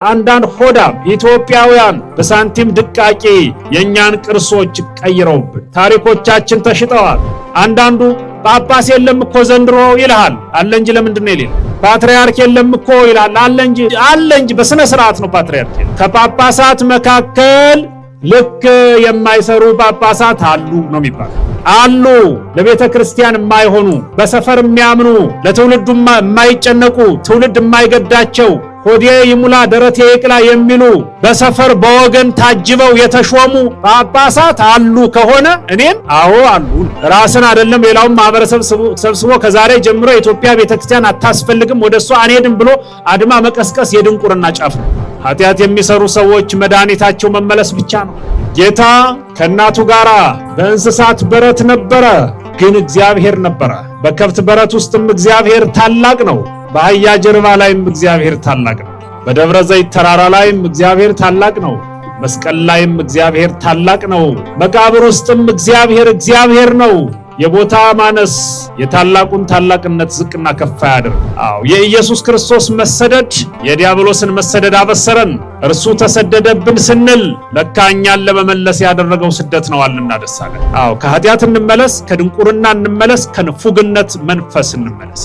አንዳንድ ሆዳም ኢትዮጵያውያን በሳንቲም ድቃቂ የኛን ቅርሶች ቀይረውብን ታሪኮቻችን ተሽጠዋል። አንዳንዱ ጳጳስ የለም እኮ ዘንድሮ ይልሃል አለ እንጂ ለምንድን ነው ይላል። ፓትርያርክ የለም እኮ ይልሃል አለ እንጂ በስነ ስርዓት ነው ፓትርያርክ። ከጳጳሳት መካከል ልክ የማይሰሩ ጳጳሳት አሉ ነው የሚባለው። አሉ ለቤተ ክርስቲያን የማይሆኑ በሰፈር የሚያምኑ ለትውልዱ የማይጨነቁ ትውልድ የማይገዳቸው ሆዴ ይሙላ ደረቴ ይቅላ የሚሉ በሰፈር በወገን ታጅበው የተሾሙ ጳጳሳት አሉ ከሆነ እኔም አዎ አሉ። ራስን አይደለም ሌላውን ማህበረሰብ ሰብስቦ ከዛሬ ጀምሮ የኢትዮጵያ ቤተክርስቲያን አታስፈልግም ወደሷ አንሄድም ብሎ አድማ መቀስቀስ የድንቁርና ጫፍ ነው። ኃጢአት የሚሰሩ ሰዎች መድኃኒታቸው መመለስ ብቻ ነው። ጌታ ከእናቱ ጋር በእንስሳት በረት ነበረ፣ ግን እግዚአብሔር ነበረ። በከብት በረት ውስጥም እግዚአብሔር ታላቅ ነው። በአህያ ጀርባ ላይም እግዚአብሔር ታላቅ ነው። በደብረ ዘይት ተራራ ላይም እግዚአብሔር ታላቅ ነው። መስቀል ላይም እግዚአብሔር ታላቅ ነው። መቃብር ውስጥም እግዚአብሔር ነው። የቦታ ማነስ የታላቁን ታላቅነት ዝቅና ከፍ ያድርግ። የኢየሱስ ክርስቶስ መሰደድ የዲያብሎስን መሰደድ አበሰረን። እርሱ ተሰደደብን ስንል ለካ እኛን ለመመለስ ያደረገው ስደት ነው አልና ደስ አለን። ከኃጢአት እንመለስ፣ ከድንቁርና እንመለስ፣ ከንፉግነት መንፈስ እንመለስ።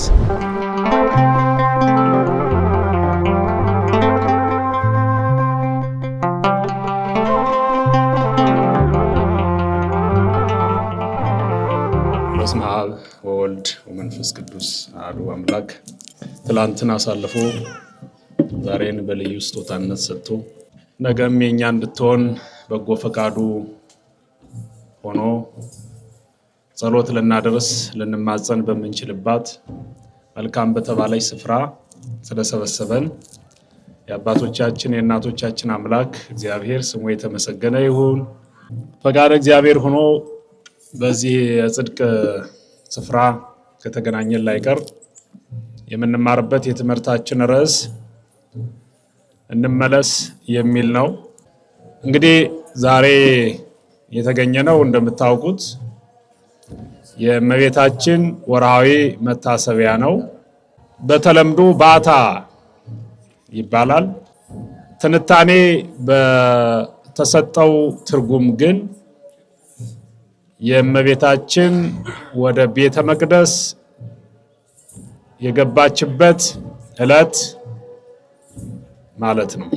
በስመ አብ ወወልድ ወመንፈስ ቅዱስ አሐዱ አምላክ። ትላንትን አሳልፎ ዛሬን በልዩ ስጦታነት ሰጥቶ ነገም የኛ እንድትሆን በጎ ፈቃዱ ሆኖ ጸሎት ልናደርስ ልንማጸን በምንችልባት መልካም በተባለች ስፍራ ስለሰበሰበን የአባቶቻችን የእናቶቻችን አምላክ እግዚአብሔር ስሙ የተመሰገነ ይሁን። ፈቃደ እግዚአብሔር ሆኖ በዚህ የጽድቅ ስፍራ ከተገናኘን ላይቀር የምንማርበት የትምህርታችን ርዕስ እንመለስ የሚል ነው። እንግዲህ ዛሬ የተገኘነው እንደምታውቁት የእመቤታችን ወርሃዊ መታሰቢያ ነው። በተለምዶ ባታ ይባላል። ትንታኔ በተሰጠው ትርጉም ግን የእመቤታችን ወደ ቤተ መቅደስ የገባችበት ዕለት ማለት ነው።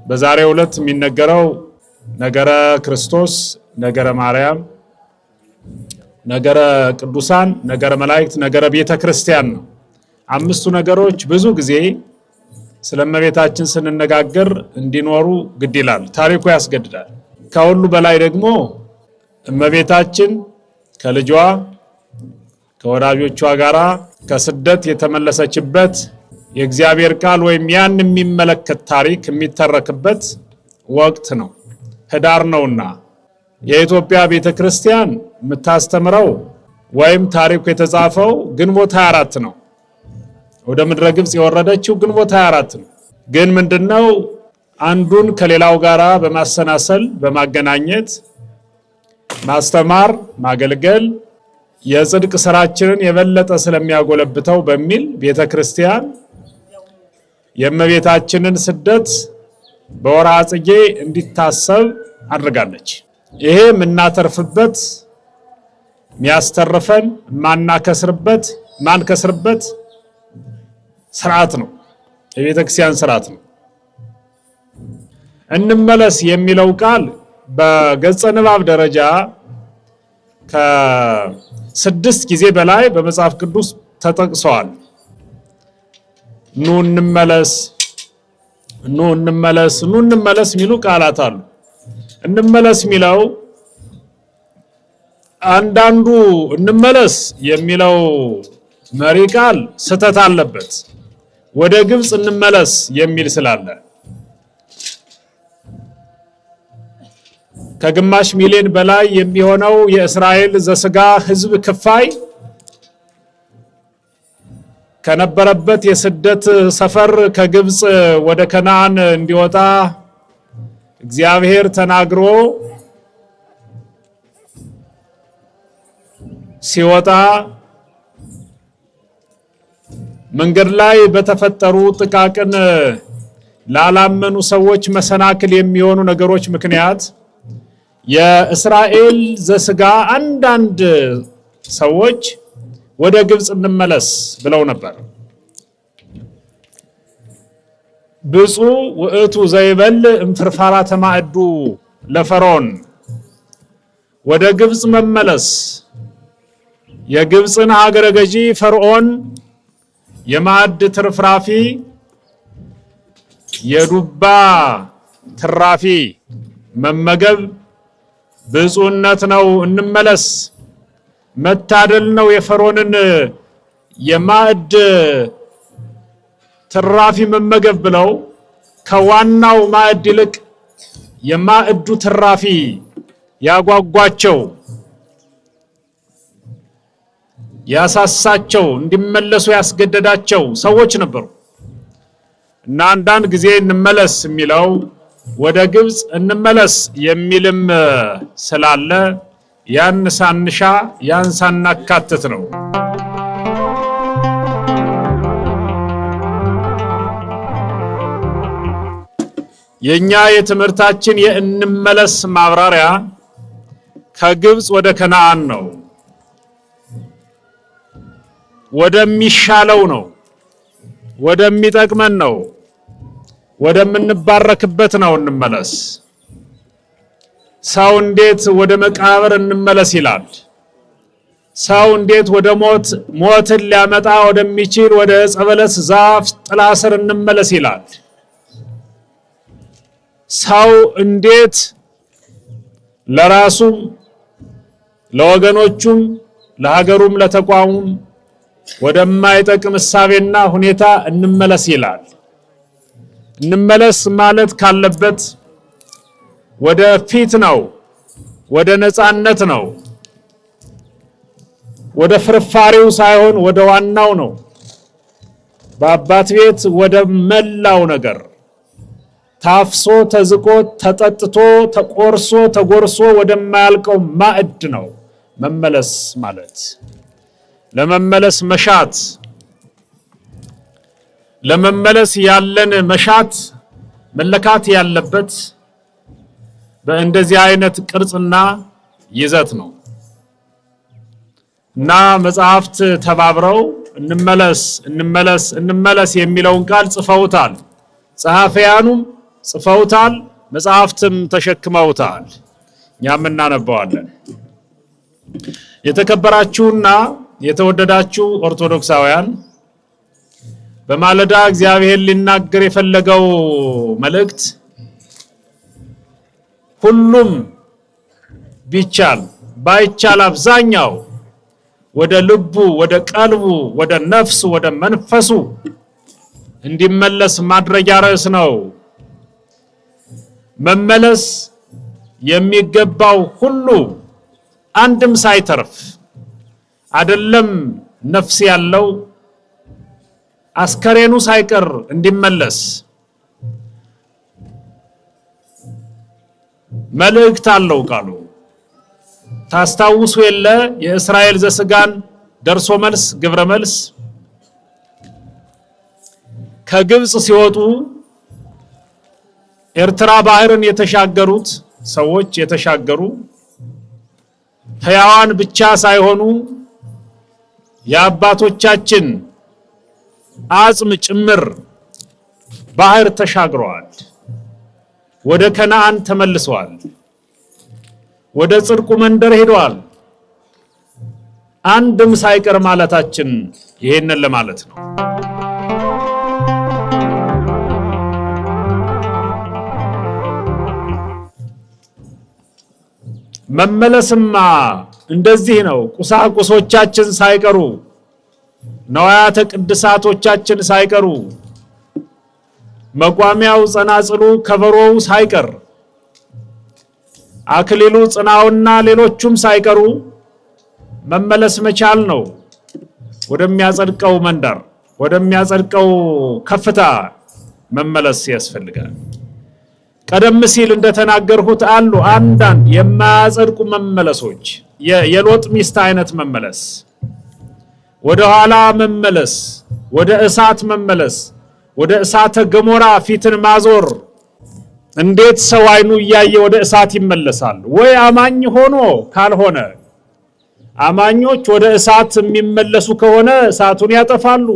በዛሬው ዕለት የሚነገረው ነገረ ክርስቶስ፣ ነገረ ማርያም፣ ነገረ ቅዱሳን፣ ነገረ መላእክት፣ ነገረ ቤተ ክርስቲያን ነው። አምስቱ ነገሮች ብዙ ጊዜ ስለ እመቤታችን ስንነጋገር እንዲኖሩ ግድ ይላል፣ ታሪኩ ያስገድዳል። ከሁሉ በላይ ደግሞ እመቤታችን ከልጇ ከወዳጆቿ ጋራ ከስደት የተመለሰችበት የእግዚአብሔር ቃል ወይም ያን የሚመለከት ታሪክ የሚተረክበት ወቅት ነው። ህዳር ነውና የኢትዮጵያ ቤተክርስቲያን የምታስተምረው ወይም ታሪኩ የተጻፈው ግንቦት 24 ነው። ወደ ምድረ ግብጽ የወረደችው ግንቦት 24 ነው። ግን ምንድነው አንዱን ከሌላው ጋራ በማሰናሰል በማገናኘት ማስተማር ማገልገል የጽድቅ ስራችንን የበለጠ ስለሚያጎለብተው በሚል ቤተክርስቲያን የእመቤታችንን ስደት በወርሃ ጽጌ እንዲታሰብ አድርጋለች። ይሄ የምናተርፍበት የሚያስተርፈን ማንከስርበት ስርዓት ነው። የቤተክርስቲያን ስርዓት ነው። እንመለስ የሚለው ቃል በገጸ ንባብ ደረጃ ከ6 ጊዜ በላይ በመጽሐፍ ቅዱስ ተጠቅሰዋል። ኑ እንመለስ የሚሉ ቃላት አሉ። እንመለስ የሚለው አንዳንዱ እንመለስ የሚለው መሪ ቃል ስህተት አለበት። ወደ ግብጽ እንመለስ የሚል ስላለ ከግማሽ ሚሊዮን በላይ የሚሆነው የእስራኤል ዘስጋ ሕዝብ ክፋይ ከነበረበት የስደት ሰፈር ከግብጽ ወደ ከነዓን እንዲወጣ እግዚአብሔር ተናግሮ ሲወጣ መንገድ ላይ በተፈጠሩ ጥቃቅን ላላመኑ ሰዎች መሰናክል የሚሆኑ ነገሮች ምክንያት የእስራኤል ዘሥጋ አንዳንድ ሰዎች ወደ ግብጽ እንመለስ ብለው ነበር። ብፁዕ ውእቱ ዘይበል እምፍርፋራ ተማዕዱ ለፈርዖን፣ ወደ ግብጽ መመለስ የግብጽን ሀገረ ገዢ ፈርዖን የማዕድ ትርፍራፊ የዱባ ትራፊ መመገብ ብፁዕነት ነው፣ እንመለስ፣ መታደል ነው የፈርዖንን የማዕድ ትራፊ መመገብ ብለው ከዋናው ማዕድ ይልቅ የማዕዱ ትራፊ ያጓጓቸው ያሳሳቸው እንዲመለሱ ያስገደዳቸው ሰዎች ነበሩ እና አንዳንድ ጊዜ እንመለስ የሚለው ወደ ግብጽ እንመለስ የሚልም ስላለ ያን ሳንሻ ያን ሳናካትት ነው። የኛ የትምህርታችን የእንመለስ ማብራሪያ ከግብጽ ወደ ከነዓን ነው፣ ወደሚሻለው ነው፣ ወደሚጠቅመን ነው፣ ወደምንባረክበት ነው እንመለስ። ሰው እንዴት ወደ መቃብር እንመለስ ይላል? ሰው እንዴት ወደ ሞትን ሊያመጣ ወደሚችል ወደ ዕፀ በለስ ዛፍ ጥላ ስር እንመለስ ይላል? ሰው እንዴት ለራሱም ለወገኖቹም ለሀገሩም ለተቋሙም ወደማይጠቅም እሳቤና ሁኔታ እንመለስ ይላል? እንመለስ ማለት ካለበት ወደ ፊት ነው፣ ወደ ነፃነት ነው፣ ወደ ፍርፋሪው ሳይሆን ወደ ዋናው ነው። በአባት ቤት ወደ መላው ነገር ታፍሶ ተዝቆ ተጠጥቶ ተቆርሶ ተጎርሶ ወደማያልቀው ማዕድ ነው መመለስ ማለት። ለመመለስ መሻት፣ ለመመለስ ያለን መሻት መለካት ያለበት በእንደዚህ አይነት ቅርጽና ይዘት ነው እና መጽሐፍት ተባብረው እንመለስ እንመለስ እንመለስ የሚለውን ቃል ጽፈውታል። ጸሐፊያኑም ጽፈውታል፣ መጽሐፍትም ተሸክመውታል። እኛም እናነባዋለን። የተከበራችሁና የተወደዳችሁ ኦርቶዶክሳውያን፣ በማለዳ እግዚአብሔር ሊናገር የፈለገው መልእክት ሁሉም ቢቻል ባይቻል አብዛኛው ወደ ልቡ፣ ወደ ቀልቡ፣ ወደ ነፍሱ፣ ወደ መንፈሱ እንዲመለስ ማድረጊያ ርዕስ ነው። መመለስ የሚገባው ሁሉ አንድም ሳይተርፍ አይደለም ነፍስ ያለው አስከሬኑ ሳይቀር እንዲመለስ መልእክት አለው ቃሉ። ታስታውሱ የለ የእስራኤል ዘሥጋን ደርሶ መልስ ግብረ መልስ ከግብጽ ሲወጡ ኤርትራ ባህርን የተሻገሩት ሰዎች የተሻገሩ ሕያዋን ብቻ ሳይሆኑ የአባቶቻችን አጽም ጭምር ባህር ተሻግረዋል። ወደ ከነዓን ተመልሰዋል። ወደ ጽድቁ መንደር ሄደዋል። አንድም ሳይቀር ማለታችን ይሄንን ለማለት ነው። መመለስማ እንደዚህ ነው። ቁሳቁሶቻችን ሳይቀሩ፣ ነዋያተ ቅድሳቶቻችን ሳይቀሩ፣ መቋሚያው፣ ጸናጽሉ፣ ከበሮው ሳይቀር፣ አክሊሉ፣ ጽናውና ሌሎቹም ሳይቀሩ መመለስ መቻል ነው። ወደሚያጸድቀው መንደር፣ ወደሚያጸድቀው ከፍታ መመለስ ያስፈልጋል። ቀደም ሲል እንደተናገርኩት አሉ አንዳንድ የማያጸድቁ መመለሶች፣ የሎጥ ሚስት አይነት መመለስ፣ ወደ ኋላ መመለስ፣ ወደ እሳት መመለስ፣ ወደ እሳተ ገሞራ ፊትን ማዞር እንዴት ሰው አይኑ እያየ ወደ እሳት ይመለሳል? ወይ አማኝ ሆኖ ካልሆነ አማኞች ወደ እሳት የሚመለሱ ከሆነ እሳቱን ያጠፋሉ።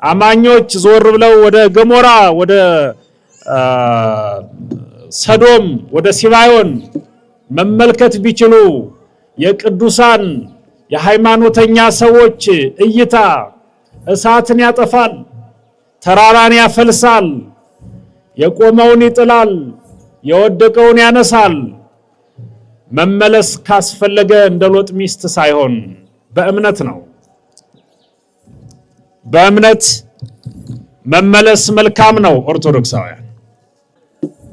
አማኞች ዞር ብለው ወደ ገሞራ፣ ወደ ሰዶም፣ ወደ ሲባዮን መመልከት ቢችሉ የቅዱሳን የሃይማኖተኛ ሰዎች እይታ እሳትን ያጠፋል፣ ተራራን ያፈልሳል፣ የቆመውን ይጥላል፣ የወደቀውን ያነሳል። መመለስ ካስፈለገ እንደ ሎጥ ሚስት ሳይሆን በእምነት ነው። በእምነት መመለስ መልካም ነው። ኦርቶዶክሳውያን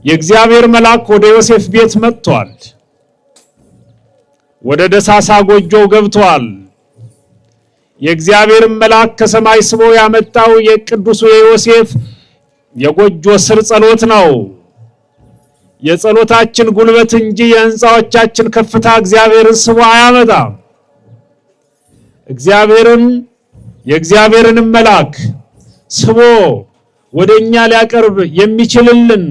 የእግዚአብሔር መልአክ ወደ ዮሴፍ ቤት መጥቷል። ወደ ደሳሳ ጎጆው ገብቷል። የእግዚአብሔር መልአክ ከሰማይ ስቦ ያመጣው የቅዱሱ የዮሴፍ የጎጆ ስር ጸሎት ነው። የጸሎታችን ጉልበት እንጂ የሕንፃዎቻችን ከፍታ እግዚአብሔርን ስቦ አያመጣም። የእግዚአብሔርን መልአክ ስቦ ወደኛ ሊያቀርብ የሚችልልን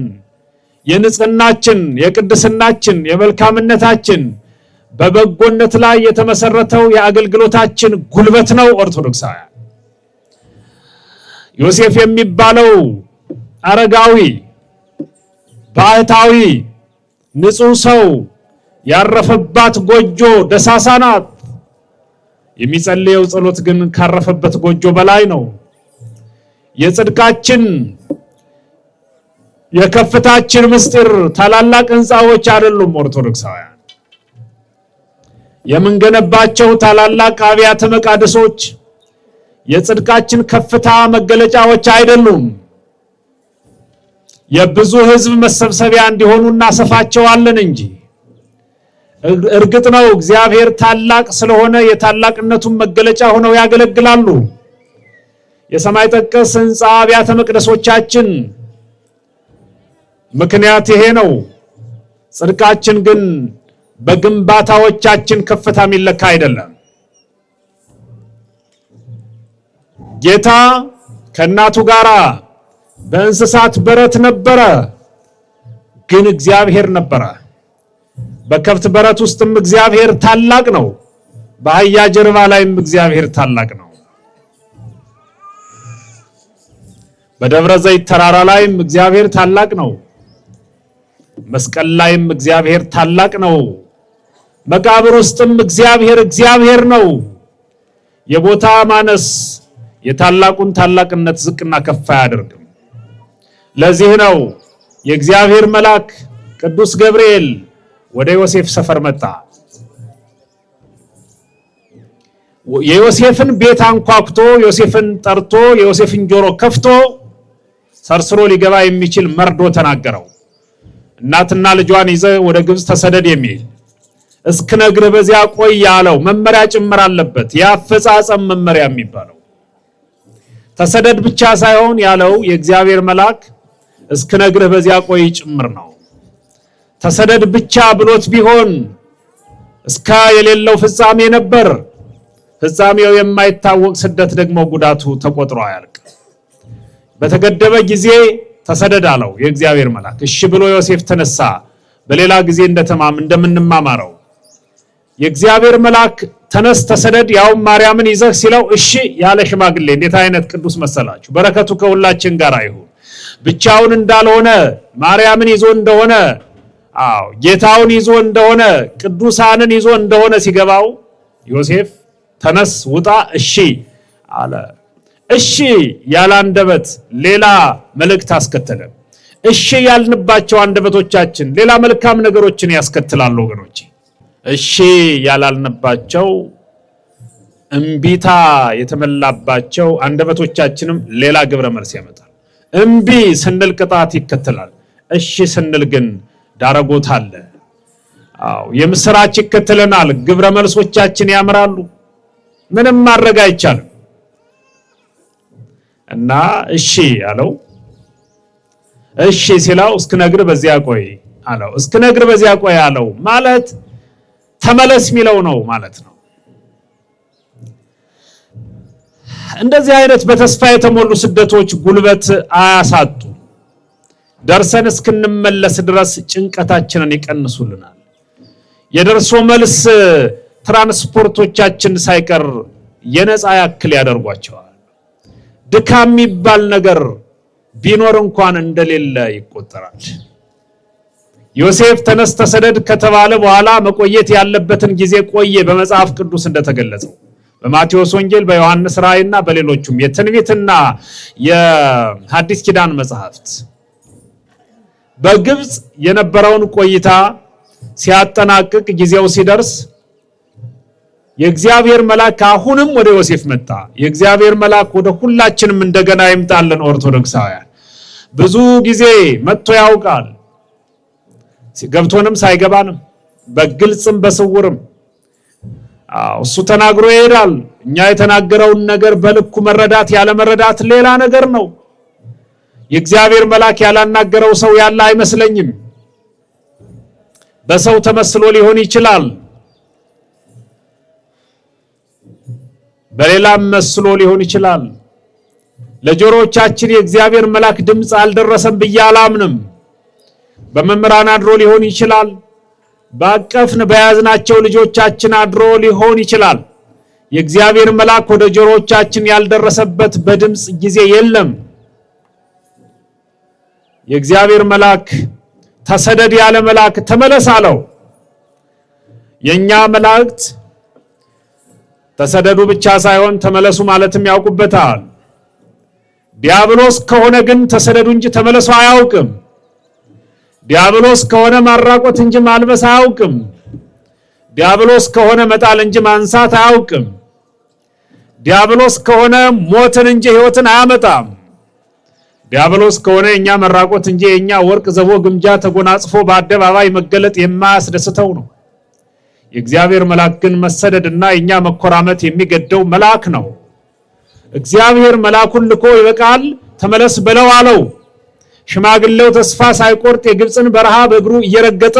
የንጽህናችን፣ የቅድስናችን፣ የመልካምነታችን በበጎነት ላይ የተመሰረተው የአገልግሎታችን ጉልበት ነው። ኦርቶዶክሳውያን ዮሴፍ የሚባለው አረጋዊ ባህታዊ ንጹህ ሰው ያረፈባት ጎጆ ደሳሳ ናት። የሚጸልየው ጸሎት ግን ካረፈበት ጎጆ በላይ ነው። የጽድቃችን የከፍታችን ምስጢር ታላላቅ ሕንፃዎች አይደሉም። ኦርቶዶክሳውያን የምንገነባቸው ታላላቅ አብያተ መቃደሶች የጽድቃችን ከፍታ መገለጫዎች አይደሉም። የብዙ ሕዝብ መሰብሰቢያ እንዲሆኑ እናሰፋቸዋለን እንጂ። እርግጥ ነው እግዚአብሔር ታላቅ ስለሆነ የታላቅነቱን መገለጫ ሆነው ያገለግላሉ። የሰማይ ጠቀስ ሕንፃ አብያተ መቅደሶቻችን ምክንያት ይሄ ነው። ጽድቃችን ግን በግንባታዎቻችን ከፍታ የሚለካ አይደለም። ጌታ ከእናቱ ጋር በእንስሳት በረት ነበረ፣ ግን እግዚአብሔር ነበረ። በከብት በረት ውስጥም እግዚአብሔር ታላቅ ነው። በአህያ ጀርባ ላይም እግዚአብሔር ታላቅ ነው። በደብረ ዘይት ተራራ ላይም እግዚአብሔር ታላቅ ነው። መስቀል ላይም እግዚአብሔር ታላቅ ነው። መቃብር ውስጥም እግዚአብሔር ነው። የቦታ ማነስ የታላቁን ታላቅነት ዝቅና ከፍ አያደርግም። ለዚህ ነው የእግዚአብሔር መልአክ ቅዱስ ገብርኤል ወደ ዮሴፍ ሰፈር መጣ። የዮሴፍን ቤት አንኳኩቶ ዮሴፍን ጠርቶ የዮሴፍን ጆሮ ከፍቶ ሰርስሮ ሊገባ የሚችል መርዶ ተናገረው። እናትና ልጇን ይዘ ወደ ግብጽ ተሰደድ የሚል እስክነግርህ በዚያ ቆይ ያለው መመሪያ ጭምር አለበት። የአፈጻጸም መመሪያ የሚባለው ተሰደድ ብቻ ሳይሆን ያለው የእግዚአብሔር መልአክ እስክነግርህ በዚያ ቆይ ጭምር ነው። ተሰደድ ብቻ ብሎት ቢሆን እስከ የሌለው ፍጻሜ ነበር። ፍጻሜው የማይታወቅ ስደት ደግሞ ጉዳቱ ተቆጥሮ አያልቅ። በተገደበ ጊዜ ተሰደድ አለው የእግዚአብሔር መልአክ። እሺ ብሎ ዮሴፍ ተነሳ። በሌላ ጊዜ እንደምንማማረው የእግዚአብሔር መልአክ ተነስ ተሰደድ፣ ያውም ማርያምን ይዘህ ሲለው እሺ ያለ ሽማግሌ እንዴት አይነት ቅዱስ መሰላችሁ! በረከቱ ከሁላችን ጋር ይሁን። ብቻውን እንዳልሆነ ማርያምን ይዞ እንደሆነ፣ ጌታውን ይዞ እንደሆነ፣ ቅዱሳንን ይዞ እንደሆነ ሲገባው ዮሴፍ ተነስ ውጣ እሺ አለ። እሺ ያለ አንደበት ሌላ መልእክት አስከተለ። እሺ ያልንባቸው አንደበቶቻችን ሌላ መልካም ነገሮችን ያስከትላሉ ወገኖች። እሺ ያላልንባቸው እምቢታ የተመላባቸው አንደበቶቻችንም ሌላ ግብረ መልስ ያመጣል። እምቢ ስንል ቅጣት ይከተላል። እሺ ስንል ግን ዳረጎት አለ። የምስራች ይከተለናል። ግብረ መልሶቻችን ያምራሉ። ምንም ማድረግ አይቻልም። እና እሺ አለው። እሺ ሲላው እስክነግር በዚያ ቆይ አለው። እስክነግር በዚያ ቆይ አለው ማለት ተመለስ ሚለው ነው ማለት ነው። እንደዚህ አይነት በተስፋ የተሞሉ ስደቶች ጉልበት አያሳጡ፣ ደርሰን እስክንመለስ ድረስ ጭንቀታችንን ይቀንሱልናል። የደርሶ መልስ ትራንስፖርቶቻችን ሳይቀር የነፃ ያክል ያደርጓቸዋል። ድካም የሚባል ነገር ቢኖር እንኳን እንደሌለ ይቆጠራል። ዮሴፍ ተነስ ተሰደድ ከተባለ በኋላ መቆየት ያለበትን ጊዜ ቆየ፣ በመጽሐፍ ቅዱስ እንደተገለጸው በማቴዎስ ወንጌል፣ በዮሐንስ ራእይና በሌሎቹም የትንቢትና የሐዲስ ኪዳን መጽሐፍት። በግብፅ የነበረውን ቆይታ ሲያጠናቅቅ ጊዜው ሲደርስ የእግዚአብሔር መልአክ አሁንም ወደ ዮሴፍ መጣ። የእግዚአብሔር መልአክ ወደ ሁላችንም እንደገና ይምጣልን። ኦርቶዶክሳውያን ብዙ ጊዜ መጥቶ ያውቃል፣ ገብቶንም ሳይገባንም በግልጽም በስውርም እሱ ተናግሮ ይሄዳል። እኛ የተናገረውን ነገር በልኩ መረዳት ያለ መረዳት ሌላ ነገር ነው። የእግዚአብሔር መልአክ ያላናገረው ሰው ያለ አይመስለኝም። በሰው ተመስሎ ሊሆን ይችላል፣ በሌላም መስሎ ሊሆን ይችላል። ለጆሮቻችን የእግዚአብሔር መልአክ ድምፅ አልደረሰም ብዬ አላምንም። በመምህራን አድሮ ሊሆን ይችላል፣ ባቀፍን በያዝናቸው ልጆቻችን አድሮ ሊሆን ይችላል። የእግዚአብሔር መልአክ ወደ ጆሮቻችን ያልደረሰበት በድምፅ ጊዜ የለም። የእግዚአብሔር መልአክ ተሰደድ ያለ መልአክ ተመለስ አለው። የኛ መላእክት ተሰደዱ ብቻ ሳይሆን ተመለሱ ማለትም ያውቁበታል። ዲያብሎስ ከሆነ ግን ተሰደዱ እንጂ ተመለሱ አያውቅም። ዲያብሎስ ከሆነ ማራቆት እንጂ ማልበስ አያውቅም። ዲያብሎስ ከሆነ መጣል እንጂ ማንሳት አያውቅም። ዲያብሎስ ከሆነ ሞትን እንጂ ሕይወትን አያመጣም። ዲያብሎስ ከሆነ የኛ መራቆት እንጂ የኛ ወርቅ ዘቦ ግምጃ ተጎናጽፎ በአደባባይ መገለጥ የማያስደስተው ነው። የእግዚአብሔር መልአክ ግን መሰደድና የኛ መኮራመት የሚገደው መልአክ ነው። እግዚአብሔር መልአኩን ልኮ ይበቃል ተመለስ በለው አለው። ሽማግሌው ተስፋ ሳይቆርጥ የግብፅን በረሃ በእግሩ እየረገጠ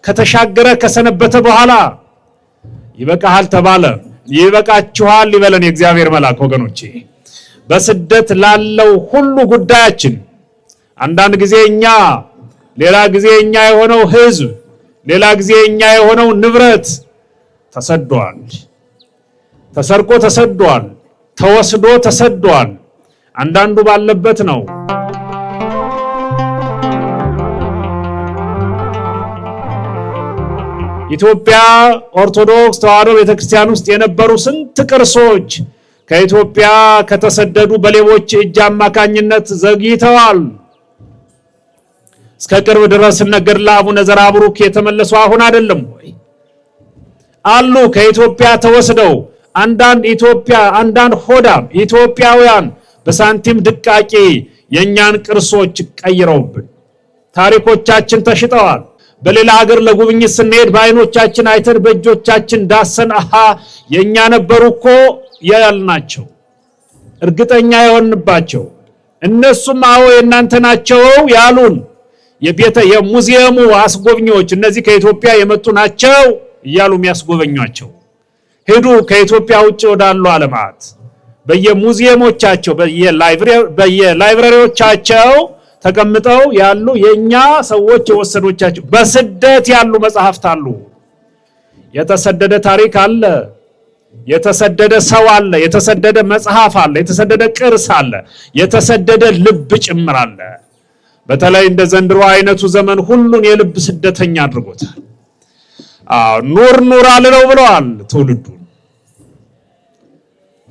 ከተሻገረ ከሰነበተ በኋላ ይበቃሃል ተባለ። ይበቃችኋል ይበለን የእግዚአብሔር መልአክ። ወገኖቼ በስደት ላለው ሁሉ ጉዳያችን አንዳንድ ጊዜ እኛ፣ ሌላ ጊዜ እኛ የሆነው ሕዝብ፣ ሌላ ጊዜ እኛ የሆነው ንብረት ተሰዷል። ተሰርቆ ተሰዷል። ተወስዶ ተሰዷል። አንዳንዱ ባለበት ነው። ኢትዮጵያ ኦርቶዶክስ ተዋሕዶ ቤተክርስቲያን ውስጥ የነበሩ ስንት ቅርሶች ከኢትዮጵያ ከተሰደዱ በሌቦች እጅ አማካኝነት ዘግይተዋል። እስከ ቅርብ ድረስ እነ ገድለ አቡነ ዘርአብሩክ የተመለሱ አሁን አይደለም ወይ አሉ። ከኢትዮጵያ ተወስደው አንዳንድ ሆዳም ኢትዮጵያውያን በሳንቲም ድቃቂ የኛን ቅርሶች ቀይረውብን ታሪኮቻችን ተሽጠዋል። በሌላ ሀገር ለጉብኝት ስንሄድ በአይኖቻችን አይተን በእጆቻችን ዳሰን አሃ የኛ ነበሩ እኮ ያልናቸው እርግጠኛ የሆንባቸው እነሱም አዎ የናንተ ናቸው ያሉን የሙዚየሙ አስጎብኚዎች እነዚህ ከኢትዮጵያ የመጡ ናቸው እያሉ የሚያስጎበኟቸው ሄዱ። ከኢትዮጵያ ውጭ ወዳሉ ዓለማት በየሙዚየሞቻቸው በየላይብረሪዎቻቸው ተቀምጠው ያሉ የኛ ሰዎች የወሰዶቻቸው በስደት ያሉ መጽሐፍት አሉ። የተሰደደ ታሪክ አለ፣ የተሰደደ ሰው አለ፣ የተሰደደ መጽሐፍ አለ፣ የተሰደደ ቅርስ አለ፣ የተሰደደ ልብ ጭምር አለ። በተለይ እንደ ዘንድሮ አይነቱ ዘመን ሁሉን የልብ ስደተኛ አድርጎታል። ኑር አልለው ብለዋል ትውልዱ።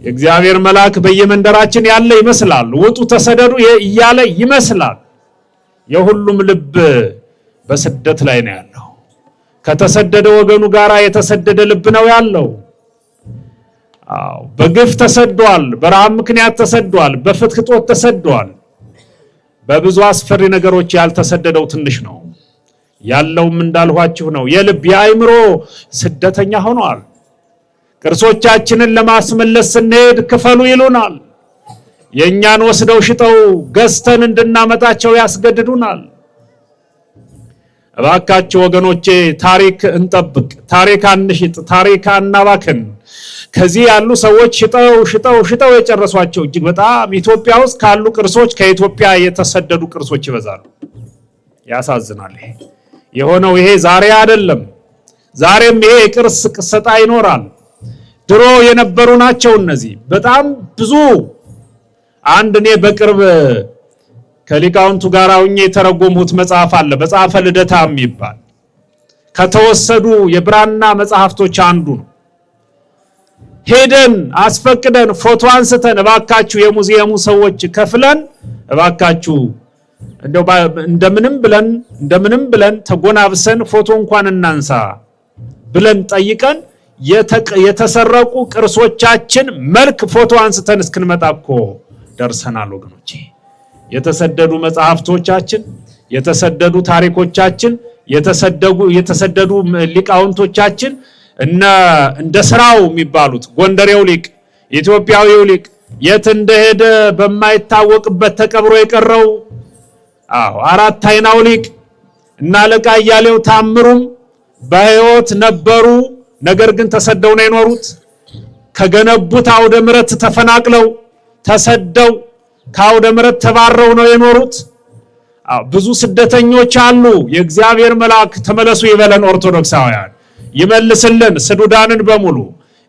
የእግዚአብሔር መልአክ በየመንደራችን ያለ ይመስላል። ውጡ ተሰደዱ እያለ ይመስላል። የሁሉም ልብ በስደት ላይ ነው ያለው። ከተሰደደ ወገኑ ጋራ የተሰደደ ልብ ነው ያለው። በግፍ ተሰዷል፣ በረሃብ ምክንያት ተሰዷል፣ በፍትህ እጦት ተሰዷል። በብዙ አስፈሪ ነገሮች ያልተሰደደው ትንሽ ነው። ያለውም እንዳልኋችሁ ነው። የልብ የአእምሮ ስደተኛ ሆኗል። ቅርሶቻችንን ለማስመለስ ስንሄድ ክፈሉ ይሉናል። የኛን ወስደው ሽጠው ገዝተን እንድናመጣቸው ያስገድዱናል። እባካችሁ ወገኖቼ ታሪክ እንጠብቅ፣ ታሪክ አንሽጥ፣ ታሪክ አናባክን። ከዚህ ያሉ ሰዎች ሽጠው የጨረሷቸው እጅግ በጣም ኢትዮጵያ ውስጥ ካሉ ቅርሶች ከኢትዮጵያ የተሰደዱ ቅርሶች ይበዛሉ። ያሳዝናል። የሆነው ይሄ ዛሬ አይደለም። ዛሬም ይሄ ቅርስ ቅሰጣ ይኖራል። ድሮ የነበሩ ናቸው እነዚህ በጣም ብዙ። አንድ እኔ በቅርብ ከሊቃውንቱ ጋር ሆኜ የተረጎምሁት መጽሐፍ አለ፣ መጽሐፈ ልደታ የሚባል ከተወሰዱ የብራና መጽሐፍቶች አንዱ ነው። ሄደን አስፈቅደን ፎቶ አንስተን እባካችሁ የሙዚየሙ ሰዎች ከፍለን እባካችሁ እንደምንም ብለን ተጎናብሰን ፎቶ እንኳን እናንሳ ብለን ጠይቀን የተሰረቁ ቅርሶቻችን መልክ ፎቶ አንስተን እስክንመጣ እኮ ደርሰናል ወገኖቼ። የተሰደዱ መጽሐፍቶቻችን፣ የተሰደዱ ታሪኮቻችን፣ የተሰደዱ ሊቃውንቶቻችን እንደ ስራው የሚባሉት ጎንደሬው ሊቅ፣ ኢትዮጵያዊው ሊቅ የት እንደሄደ በማይታወቅበት ተቀብሮ የቀረው አራት አይናው ሊቅ እና አለቃ እያሌው ታምሩም በሕይወት ነበሩ። ነገር ግን ተሰደው ነው የኖሩት። ከገነቡት አውደ ምሕረት ተፈናቅለው ተሰደው ከአውደ ምሕረት ተባረው ነው የኖሩት። ብዙ ስደተኞች አሉ። የእግዚአብሔር መልአክ ተመለሱ ይበለን። ኦርቶዶክሳውያን ይመልስልን ስዱዳንን በሙሉ።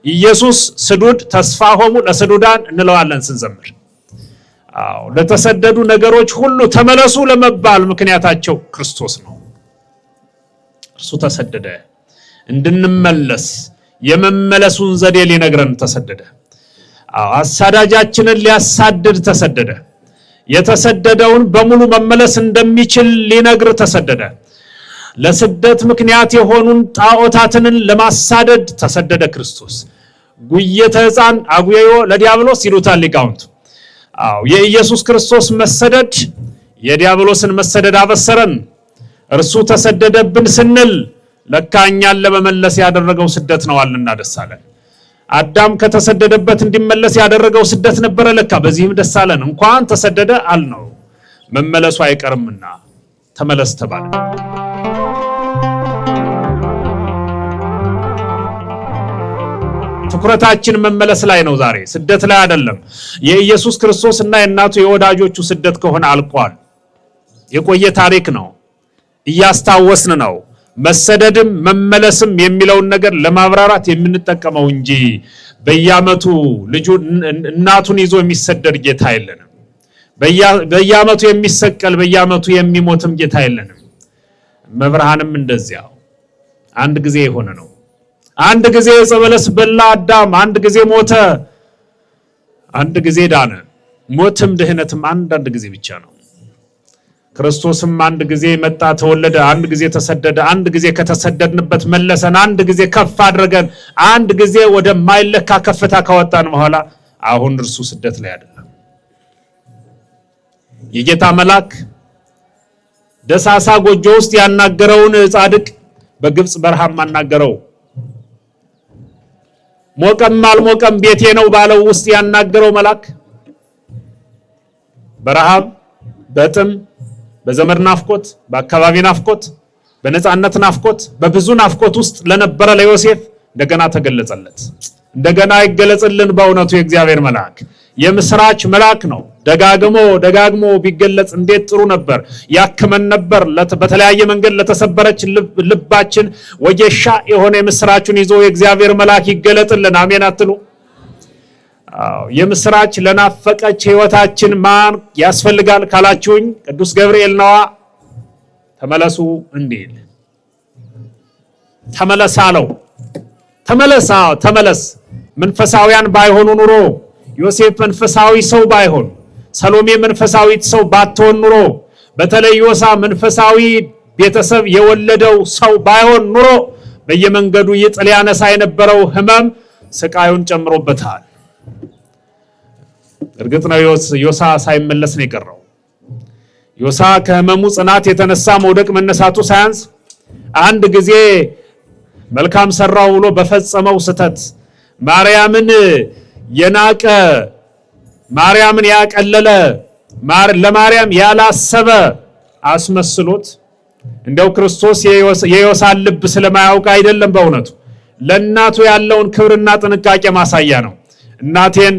ኢየሱስ ስዱድ ተስፋሆሙ ለስዱዳን እንለዋለን ስንዘምር። ለተሰደዱ ነገሮች ሁሉ ተመለሱ ለመባል ምክንያታቸው ክርስቶስ ነው። እርሱ ተሰደደ እንድንመለስ፣ የመመለሱን ዘዴ ሊነግረን ተሰደደ። አሳዳጃችንን ሊያሳድድ ተሰደደ። የተሰደደውን በሙሉ መመለስ እንደሚችል ሊነግር ተሰደደ። ለስደት ምክንያት የሆኑን ጣዖታትን ለማሳደድ ተሰደደ ክርስቶስ። ጉየተ ሕፃን አጉየዮ ለዲያብሎስ ይሉታል ሊቃውንቱ። የኢየሱስ ክርስቶስ መሰደድ የዲያብሎስን መሰደድ አበሰረን። እርሱ ተሰደደብን ስንል ለካ እኛን ለመመለስ ያደረገው ስደት ነው አልና ደስ አለን። አዳም ከተሰደደበት እንዲመለስ ያደረገው ስደት ነበረ። ለካ በዚህም ደስ አለን። እንኳን ተሰደደ አልነው፣ መመለሱ አይቀርምና ተመለስ ተባለ። ትኩረታችን መመለስ ላይ ነው ዛሬ፣ ስደት ላይ አይደለም። የኢየሱስ ክርስቶስ እና የእናቱ የወዳጆቹ ስደት ከሆነ አልቋል። የቆየ ታሪክ ነው፣ እያስታወስን ነው። መሰደድም መመለስም የሚለውን ነገር ለማብራራት የምንጠቀመው እንጂ በየዓመቱ እናቱን ይዞ የሚሰደድ ጌታ የለንም። በየዓመቱ የሚሰቀል በየዓመቱ የሚሞትም ጌታ የለንም። መብርሃንም እንደዚያው አንድ ጊዜ የሆነ ነው። አንድ ጊዜ ዕፀ በለስ በላ አዳም፣ አንድ ጊዜ ሞተ፣ አንድ ጊዜ ዳነ። ሞትም ድህነትም አንድ ጊዜ ብቻ ነው። ክርስቶስም አንድ ጊዜ መጣ፣ ተወለደ፣ አንድ ጊዜ ተሰደደ፣ አንድ ጊዜ ከተሰደድንበት መለሰን፣ አንድ ጊዜ ከፍ አድርገን፣ አንድ ጊዜ ወደ ማይለካ ከፍታ ካወጣን በኋላ አሁን እርሱ ስደት ላይ አይደለም። የጌታ መልአክ ደሳሳ ጎጆ ውስጥ ያናገረውን ጻድቅ በግብጽ በረሃም አናገረው። ሞቀም አልሞቀም ቤቴ ነው ባለው ውስጥ ያናገረው መልአክ በረሃብ በጥም በዘመድ ናፍቆት፣ በአካባቢ ናፍቆት፣ በነፃነት ናፍቆት፣ በብዙ ናፍቆት ውስጥ ለነበረ ለዮሴፍ እንደገና ተገለጸለት። እንደገና ይገለጽልን በእውነቱ የእግዚአብሔር መልአክ የምስራች መልአክ ነው። ደጋግሞ ቢገለጽ እንዴት ጥሩ ነበር፣ ያክመን ነበር። በተለያየ መንገድ ለተሰበረች ልባችን ወጌሻ የሆነ የምስራቹን ይዞ የእግዚአብሔር መልአክ ይገለጥልን። አሜን አትሉ? የምስራች ለናፈቀች ህይወታችን ማን ያስፈልጋል ካላችሁኝ ቅዱስ ገብርኤል ነዋ። ተመለሱ እንዲል ተመለስ አለው። ተመለስ። መንፈሳውያን ባይሆኑ ኑሮ፣ ዮሴፍ መንፈሳዊ ሰው ባይሆን፣ ሰሎሜ መንፈሳዊት ሰው ባትሆን ኑሮ፣ በተለይ ዮሳ መንፈሳዊ ቤተሰብ የወለደው ሰው ባይሆን ኑሮ በየመንገዱ ይጥል ያነሳ የነበረው ህመም ስቃዩን ጨምሮበታል። እርግጥ ነው ዮሳ ሳይመለስ ነው የቀረው። ዮሳ ከህመሙ ጽናት የተነሳ መውደቅ መነሳቱ ሳያንስ አንድ ጊዜ መልካም ሰራው ብሎ በፈጸመው ስተት ማርያምን የናቀ፣ ማርያምን ያቀለለ፣ ለማርያም ያላሰበ አስመስሎት እንደው ክርስቶስ የዮሳን ልብ ስለማያውቅ አይደለም፣ በእውነቱ ለእናቱ ያለውን ክብርና ጥንቃቄ ማሳያ ነው። እናቴን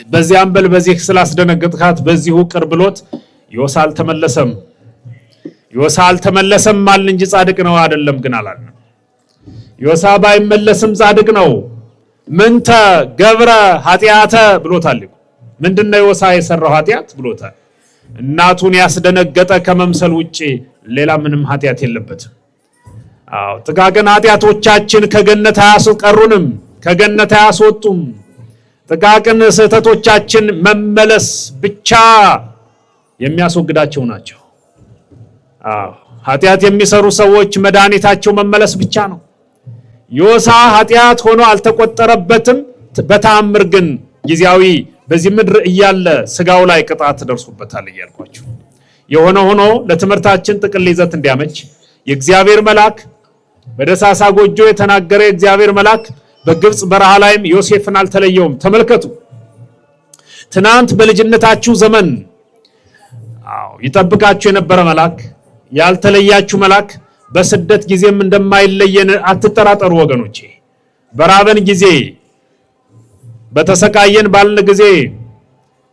በዚህ አንበል በዚህ ስላስደነገጥካት በዚሁ ቅር ብሎት ዮሳ አልተመለሰም አልን እንጂ ጻድቅ ነው አይደለም ግን አላልንም። ዮሳ ባይመለስም ጻድቅ ነው። ምንተ ገብረ ኃጢአተ ብሎታል። ምንድነው ዮሳ የሰራው ኃጢአት ብሎታል። እናቱን ያስደነገጠ ከመምሰል ውጪ ሌላ ምንም ኃጢአት የለበትም። ጥቃቅን ኃጢአቶቻችን ከገነት አያስቀሩንም፣ ከገነት አያስወጡም። ጥቃቅን ስህተቶቻችን መመለስ ብቻ የሚያስወግዳቸው ናቸው። ኃጢአት የሚሰሩ ሰዎች መድኃኒታቸው መመለስ ብቻ ነው። ዮሳ ኃጢአት ሆኖ አልተቆጠረበትም። በተአምር ግን ጊዜያዊ በዚህ ምድር እያለ ስጋው ላይ ቅጣት ደርሶበታል እያልኳችሁ የሆነ ሆኖ ለትምህርታችን ጥቅል ይዘት እንዲያመች የእግዚአብሔር መልአክ በደሳሳ ጎጆ የተናገረ የእግዚአብሔር መልአክ በግብጽ በረሃ ላይም ዮሴፍን አልተለየውም። ተመልከቱ። ትናንት በልጅነታችሁ ዘመን ይጠብቃችሁ የነበረ መልአክ፣ ያልተለያችሁ መልአክ በስደት ጊዜም እንደማይለየን አትጠራጠሩ ወገኖቼ። በራበን ጊዜ በተሰቃየን ባልን ጊዜ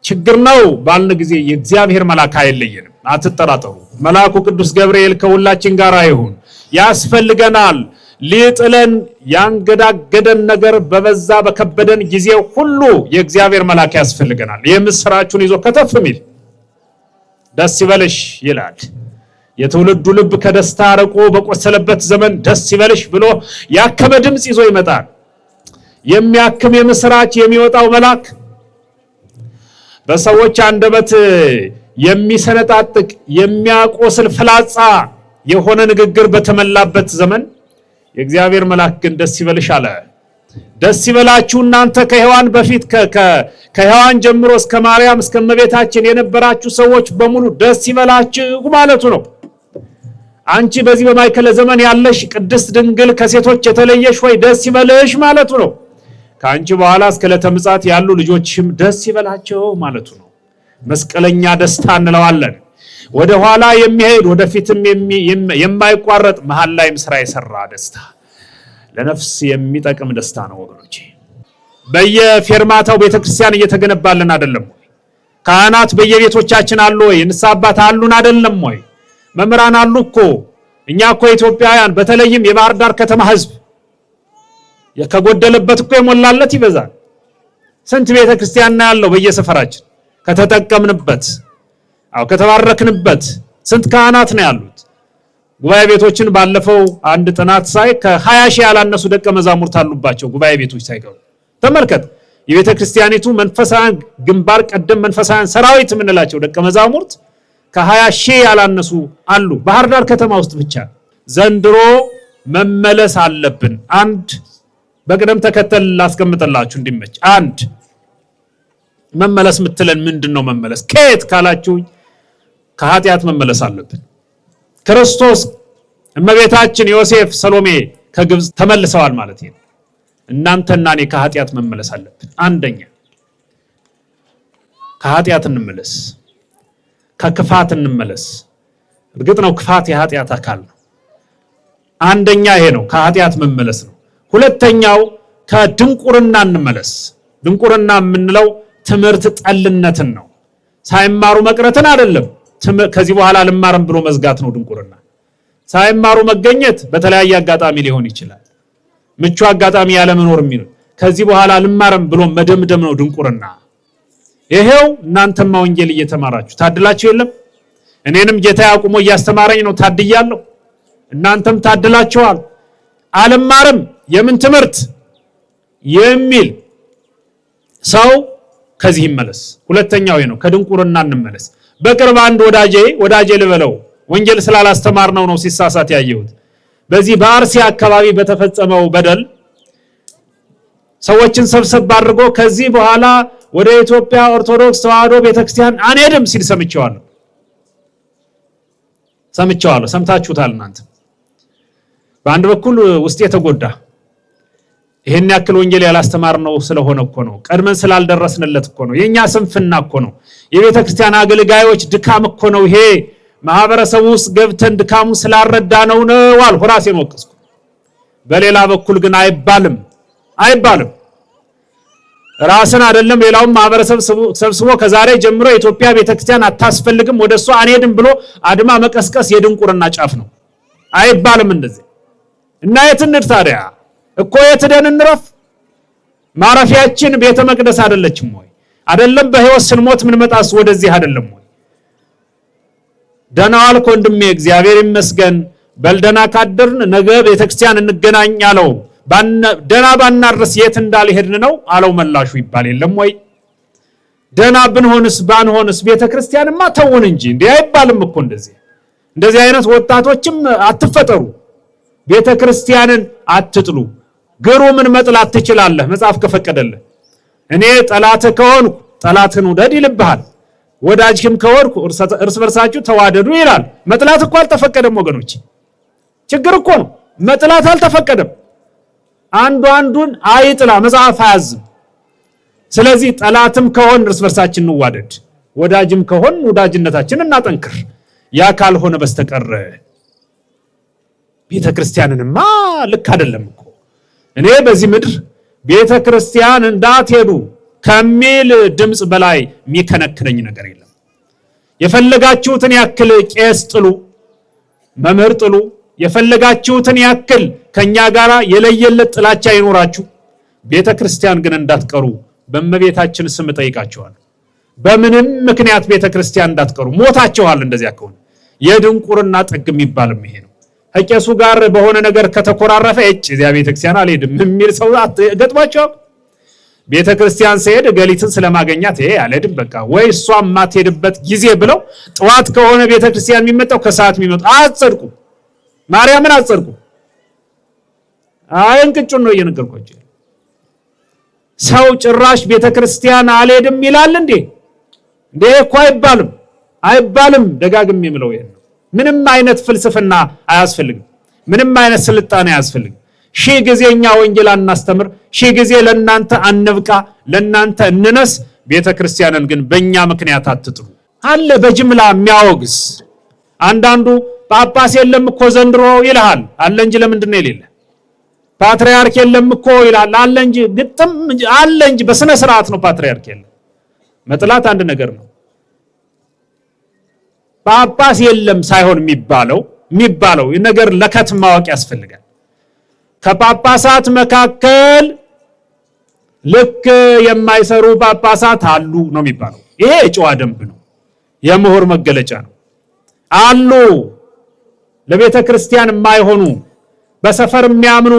ችግር ነው ባልን ጊዜ የእግዚአብሔር መልአክ አይለየንም፣ አትጠራጠሩ። መልአኩ ቅዱስ ገብርኤል ከሁላችን ጋር ይሁን። ያስፈልገናል። ሊጥለን ያንገዳገደን ነገር በበዛ በከበደን ጊዜ ሁሉ የእግዚአብሔር መልአክ ያስፈልገናል። የምስራቹን ይዞ ከተፍ ሚል ደስ ይበልሽ ይላል። የትውልዱ ልብ ከደስታ አርቆ በቆሰለበት ዘመን ደስ ይበልሽ ብሎ ያከመ ድምጽ ይዞ ይመጣል። የሚያክም የምስራች የሚወጣው መልአክ በሰዎች አንደበት የሚሰነጣጥቅ የሚያቆስል ፍላጻ የሆነ ንግግር በተመላበት ዘመን የእግዚአብሔር መልአክ ግን ደስ ይበልሽ አለ። ደስ ይበላችሁ እናንተ ከሔዋን በፊት ከሔዋን ጀምሮ እስከ ማርያም እስከ እመቤታችን የነበራችሁ ሰዎች በሙሉ ደስ ይበላችሁ ማለቱ ነው። አንቺ በዚህ በማይከለ ዘመን ያለሽ ቅድስት ድንግል ከሴቶች የተለየሽ ወይ ደስ ይበልሽ ማለቱ ነው። ከአንቺ በኋላ እስከ ዕለተ ምጽአት ያሉ ልጆችም ደስ ይበላቸው ማለቱ ነው። መስቀለኛ ደስታ እንለዋለን። ወደ ኋላ የሚሄድ ወደፊትም የማይቋረጥ መሃል ላይም ስራ የሰራ ደስታ፣ ለነፍስ የሚጠቅም ደስታ ነው ወገኖቼ። በየፌርማታው ቤተክርስቲያን እየተገነባልን አይደለም ወይ? ካህናት በየቤቶቻችን አሉ ወይ? ንስሐ አባት አሉን አይደለም ወይ? መምህራን አሉ እኮ። እኛ እኮ ኢትዮጵያውያን በተለይም የባህር ዳር ከተማ ህዝብ ከጎደለበት እኮ የሞላለት ይበዛል። ስንት ቤተክርስቲያን ያለው በየሰፈራችን ከተጠቀምንበት ከተባረክንበት ስንት ካህናት ነው ያሉት። ጉባኤ ቤቶችን ባለፈው አንድ ጥናት ሳይ ከ20 ሺህ ያላነሱ ደቀ መዛሙርት አሉባቸው ጉባኤ ቤቶች ሳይቀሩ። ተመልከት። የቤተክርስቲያኒቱ መንፈሳውያን ግንባር ቀደም መንፈሳውያን ሰራዊት የምንላቸው ደቀ መዛሙርት ከ20 ሺህ ያላነሱ አሉ ባህር ዳር ከተማ ውስጥ ብቻ። ዘንድሮ መመለስ አለብን። አንድ በቅደም ተከተል ላስቀምጥላችሁ እንዲመች። አንድ መመለስ ምትለን ምንድነው? መመለስ ከየት ካላችሁ ከኃጢአት መመለስ አለብን። ክርስቶስ፣ እመቤታችን፣ ዮሴፍ፣ ሰሎሜ ከግብጽ ተመልሰዋል ማለት ነው። እናንተና እኔ ከኃጢአት መመለስ አለብን። አንደኛ ከኃጢአት እንመለስ፣ ከክፋት እንመለስ። እርግጥ ነው ክፋት የኃጢአት አካል ነው። አንደኛ ይሄ ነው፣ ከኃጢአት መመለስ ነው። ሁለተኛው ከድንቁርና እንመለስ። ድንቁርና የምንለው ትምህርት ጠልነትን ነው። ሳይማሩ መቅረትን አይደለም። ከዚህ በኋላ ልማርም ብሎ መዝጋት ነው ድንቁርና። ሳይማሩ መገኘት በተለያየ አጋጣሚ ሊሆን ይችላል። ምቹ አጋጣሚ ያለ መኖር የሚለው ከዚህ በኋላ ልማርም ብሎ መደምደም ነው ድንቁርና። ይሄው እናንተማ ወንጌል እየተማራችሁ ታድላችሁ የለም? እኔንም ጌታ ያቁሞ እያስተማረኝ ነው ታድያለሁ። እናንተም ታድላችኋል። አልማርም የምን ትምህርት የሚል ሰው ከዚህ ይመለስ። ሁለተኛው ነው፣ ከድንቁርና እንመለስ። በቅርብ አንድ ወዳጄ ልበለው ወንጌል ስላላስተማርነው ነው ሲሳሳት ያየሁት። በዚህ በአርሲ አካባቢ በተፈጸመው በደል ሰዎችን ሰብሰብ አድርጎ ከዚህ በኋላ ወደ ኢትዮጵያ ኦርቶዶክስ ተዋሕዶ ቤተክርስቲያን አንሄድም ሲል ሰምቼዋለሁ። ሰምታችሁታል እናንተ። በአንድ በኩል ውስጥ የተጎዳ ይሄን ያክል ወንጌል ያላስተማርነው ስለሆነ እኮ ነው። ቀድመን ስላልደረስንለት እኮ ነው። የኛ ስንፍና እኮ ነው። የቤተ ክርስቲያን አገልጋዮች ድካም እኮ ነው። ይሄ ማህበረሰቡ ውስጥ ገብተን ድካሙ ስላረዳ ነው አልኩ፣ ራሴን ወቀስኩ። በሌላ በኩል ግን አይባልም። ራስን አይደለም ሌላውን ማህበረሰብ ሰብስቦ ከዛሬ ጀምሮ የኢትዮጵያ ቤተክርስቲያን አታስፈልግም ወደሷ አንሄድም ብሎ አድማ መቀስቀስ የድንቁርና ጫፍ ነው። አይባልም እንደዚህ። እና የትንድ ታዲያ እኮ የትደን እንረፍ? ማረፊያችን ቤተ መቅደስ አይደለችም ወይ? አይደለም በህይወት ስንሞት ምን መጣስ ወደዚህ አይደለም ወይ? ደህና ዋልክ ወንድሜ፣ እግዚአብሔር ይመስገን። በልደና ካደርን ነገ ቤተክርስቲያን እንገናኝ አለው። ደህና ባናርስ የት እንዳልሄድን ነው አለው መላሹ ይባል የለም ወይ? ደህና ብንሆንስ ባንሆንስ ቤተክርስቲያንማ ተውን እንጂ እንዴ አይባልም እኮ እንደዚህ አይነት ወጣቶችም አትፈጠሩ። ቤተክርስቲያንን አትጥሉ። ግሩምን መጥላት ትችላለህ መጽሐፍ ከፈቀደልህ። እኔ ጠላት ከሆንኩ ጠላትን ውደድ ይልብሃል። ወዳጅህም ከሆንኩ እርስ በርሳችሁ ተዋደዱ ይላል። መጥላት እኮ አልተፈቀደም ወገኖች። ችግር እኮ ነው። መጥላት አልተፈቀደም። አንዱን አይጥላ መጽሐፍ አያዝም። ስለዚህ ጠላትም ከሆን እርስ በርሳችን እንዋደድ፣ ወዳጅም ከሆን ወዳጅነታችንን እናጠንክር። ያ ካልሆነ በስተቀር ቤተክርስቲያንንማ ልክ አይደለም እኮ። እኔ በዚህ ምድር ቤተክርስቲያን እንዳትሄዱ ከሚል ድምጽ በላይ የሚከነክነኝ ነገር የለም። የፈለጋችሁትን ያክል ቄስ ጥሉ፣ መምህር ጥሉ፣ የፈለጋችሁትን ያክል ከኛ ጋራ የለየለት ጥላቻ ይኖራችሁ፣ ቤተክርስቲያን ግን እንዳትቀሩ በእመቤታችን ስም ጠይቃችኋለሁ። በምንም ምክንያት ቤተክርስቲያን እንዳትቀሩ። ሞታችኋል። እንደዚያ ከሆነ የድንቁርና ጥግ የሚባልም ይሄ ነው። ከቄሱ ጋር በሆነ ነገር ከተኮራረፈ እዚያ ቤተክርስቲያን አልሄድም የሚል ሰው ገጥሟቸው ቤተክርስቲያን ሲሄድ ገሊትን ስለማገኛት አልሄድም በቃ ወይ እሷ ማትሄድበት ጊዜ ብለው ጠዋት ከሆነ ቤተክርስቲያን የሚመጣው ከሰዓት የሚመጣው አጸድቁ፣ ማርያምን አጸድቁ። እንቅጩን ነው እየነገርኳቸው። ሰው ጭራሽ ቤተክርስቲያን አልሄድም ይላል እንዴ እኮ አይባልም። ደጋግም የምለው ይሄ ነው። ምንም አይነት ፍልስፍና አያስፈልግም። ምንም አይነት ስልጣኔ አያስፈልግም። ሺህ ጊዜ እኛ ወንጌል እናስተምር፣ ሺህ ጊዜ ለእናንተ አንብቃ፣ ለእናንተ እንነስ። ቤተክርስቲያንን ግን በእኛ ምክንያት አትጥሩ። አለ በጅምላ የሚያወግዝ አንዳንዱ ጳጳስ የለም እኮ ዘንድሮ ይልሃል። አለ እንጂ ለምንድን ነው የሌለ? ፓትርያርክ የለም እኮ ይላል። አለ እንጂ ግጥም አለ እንጂ በስነ ስርዓት ነው ፓትርያርክ የለም። መጥላት አንድ ነገር ነው። ጳጳስ የለም ሳይሆን የሚባለው ነገር ለከት ማወቅ ያስፈልጋል። ከጳጳሳት መካከል ልክ የማይሰሩ ጳጳሳት አሉ ነው የሚባለው። ይሄ የጨዋ ደንብ ነው፣ የምሁር መገለጫ ነው። አሉ ለቤተ ክርስቲያን የማይሆኑ በሰፈር የሚያምኑ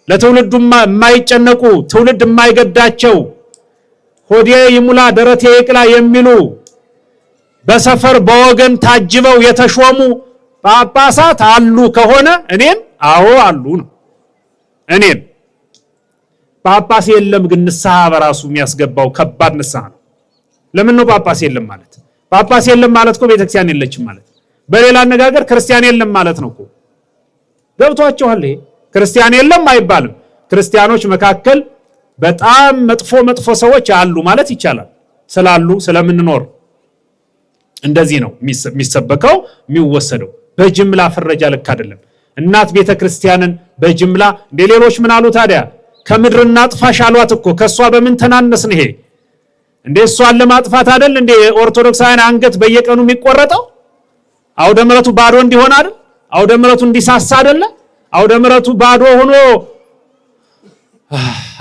ለትውልዱ የማይጨነቁ ትውልድ የማይገዳቸው ሆዴ ይሙላ ደረቴ ይቅላ የሚሉ በሰፈር በወገን ታጅበው የተሾሙ ጳጳሳት አሉ ከሆነ እኔም አዎ አሉ ነው። እኔም ጳጳስ የለም ግን ንስሐ በራሱ የሚያስገባው ከባድ ንስሐ ነው። ለምን ነው ጳጳስ የለም ማለት? ጳጳስ የለም ማለት እኮ ቤተክርስቲያን የለችም ማለት። በሌላ አነጋገር ክርስቲያን የለም ማለት ነው እኮ። ገብቷችኋል? ይሄ ክርስቲያን የለም አይባልም። ክርስቲያኖች መካከል በጣም መጥፎ ሰዎች አሉ ማለት ይቻላል። ስላሉ ስለምንኖር እንደዚህ ነው የሚሰበከው የሚወሰደው። በጅምላ ፍረጃ ልክ አይደለም። እናት ቤተክርስቲያንን በጅምላ ሌሎች ምን አሉ ታዲያ? ከምድር እናጥፋሽ አሏት እኮ። ከሷ በምን ተናነስን? ይሄ እንደ እሷን ለማጥፋት አይደል እንደ ኦርቶዶክሳውያን አንገት በየቀኑ የሚቆረጠው? አውደ ምሕረቱ ባዶ እንዲሆን አይደል? አውደ ምሕረቱ እንዲሳሳ አይደለ? አውደ ምሕረቱ ባዶ ሆኖ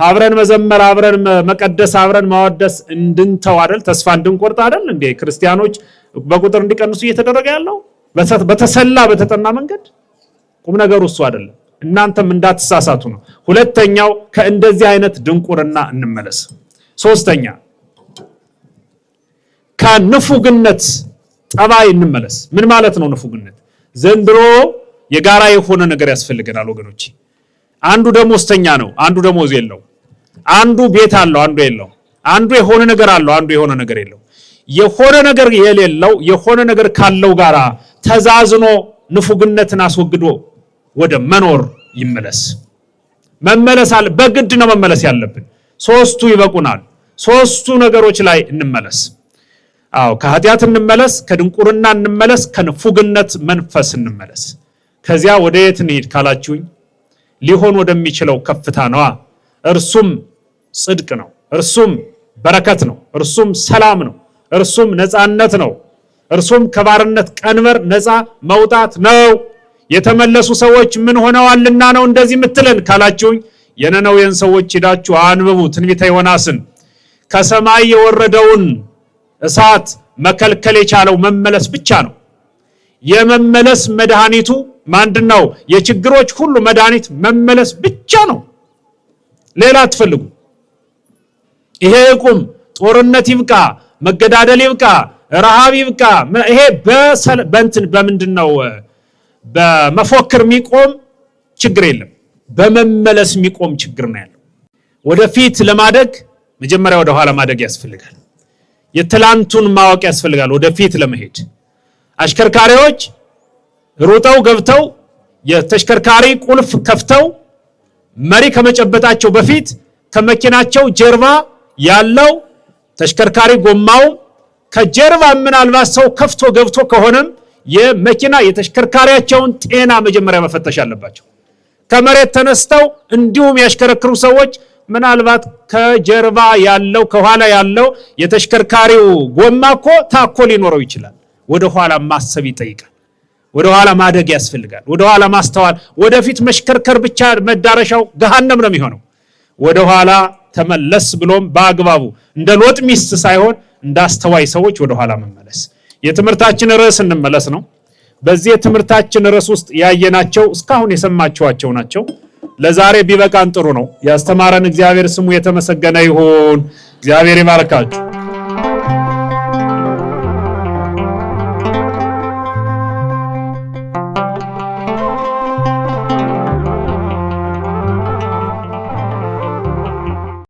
አብረን መዘመር፣ አብረን መቀደስ፣ አብረን ማወደስ እንድንተው አይደል? ተስፋ እንድንቆርጥ አይደል እንደ ክርስቲያኖች በቁጥር እንዲቀንሱ እየተደረገ ያለው በተሰላ በተጠና መንገድ። ቁም ነገሩ እሱ አይደለም። እናንተም እንዳትሳሳቱ ነው። ሁለተኛው ከእንደዚህ አይነት ድንቁርና እንመለስ። ሶስተኛ ከንፉግነት ጠባይ እንመለስ። ምን ማለት ነው ንፉግነት? ዘንድሮ የጋራ የሆነ ነገር ያስፈልገናል ወገኖች። አንዱ ደሞዝተኛ ነው፣ አንዱ ደሞዝ የለው። አንዱ ቤት አለው፣ አንዱ የለው። አንዱ የሆነ ነገር አለው፣ አንዱ የሆነ ነገር የለው። የሆነ ነገር የሌለው የሆነ ነገር ካለው ጋራ ተዛዝኖ ንፉግነትን አስወግዶ ወደ መኖር ይመለስ። መመለሳል በግድ ነው መመለስ ያለብን። ሶስቱ ይበቁናል። ሶስቱ ነገሮች ላይ እንመለስ። አዎ ከኃጢአት እንመለስ፣ ከድንቁርና እንመለስ፣ ከንፉግነት መንፈስ እንመለስ። ከዚያ ወደ የት እንሂድ ካላችሁኝ ሊሆን ወደሚችለው ከፍታ ነዋ። እርሱም ጽድቅ ነው፣ እርሱም በረከት ነው፣ እርሱም ሰላም ነው፣ እርሱም ነፃነት ነው፣ እርሱም ከባርነት ቀንበር ነፃ መውጣት ነው። የተመለሱ ሰዎች ምን ሆነዋልና ነው እንደዚህ የምትለን ካላችሁኝ የነነዌን ሰዎች ሄዳችሁ አንብቡ። ትንቢተ ዮናስን ከሰማይ የወረደውን እሳት መከልከል የቻለው መመለስ ብቻ ነው። የመመለስ መድኃኒቱ ምንድነው? የችግሮች ሁሉ መድኃኒት መመለስ ብቻ ነው። ሌላ አትፈልጉ። ይሄ ይቁም፣ ጦርነት ይብቃ፣ መገዳደል ይብቃ፣ ረሃብ ይብቃ። ይሄ በእንትን በምንድነው በመፎክር የሚቆም ችግር የለም። በመመለስ የሚቆም ችግር ነው ያለው። ወደፊት ለማደግ መጀመሪያ ወደ ኋላ ማደግ ያስፈልጋል። የትላንቱን ማወቅ ያስፈልጋል ወደፊት ለመሄድ። አሽከርካሪዎች ሩጠው ገብተው የተሽከርካሪ ቁልፍ ከፍተው መሪ ከመጨበጣቸው በፊት ከመኪናቸው ጀርባ ያለው ተሽከርካሪ ጎማው ከጀርባ ምናልባት ሰው ከፍቶ ገብቶ ከሆነም የመኪና የተሽከርካሪያቸውን ጤና መጀመሪያ መፈተሽ አለባቸው። ከመሬት ተነስተው እንዲሁም ያሽከረክሩ ሰዎች ምናልባት ከጀርባ ያለው ከኋላ ያለው የተሽከርካሪው ጎማ እኮ ታኮ ሊኖረው ይችላል። ወደ ኋላ ማሰብ ይጠይቃል። ወደ ኋላ ማደግ ያስፈልጋል። ወደ ኋላ ማስተዋል። ወደፊት መሽከርከር ብቻ መዳረሻው ገሃነም ነው የሚሆነው። ወደ ኋላ ተመለስ ብሎም በአግባቡ እንደ ሎጥ ሚስት ሳይሆን እንደ አስተዋይ ሰዎች ወደ ኋላ መመለስ። የትምህርታችን ርዕስ እንመለስ ነው። በዚህ የትምህርታችን ርዕስ ውስጥ ያየናቸው እስካሁን የሰማችኋቸው ናቸው። ለዛሬ ቢበቃን ጥሩ ነው። ያስተማረን እግዚአብሔር ስሙ የተመሰገነ ይሁን። እግዚአብሔር ይባርካችሁ።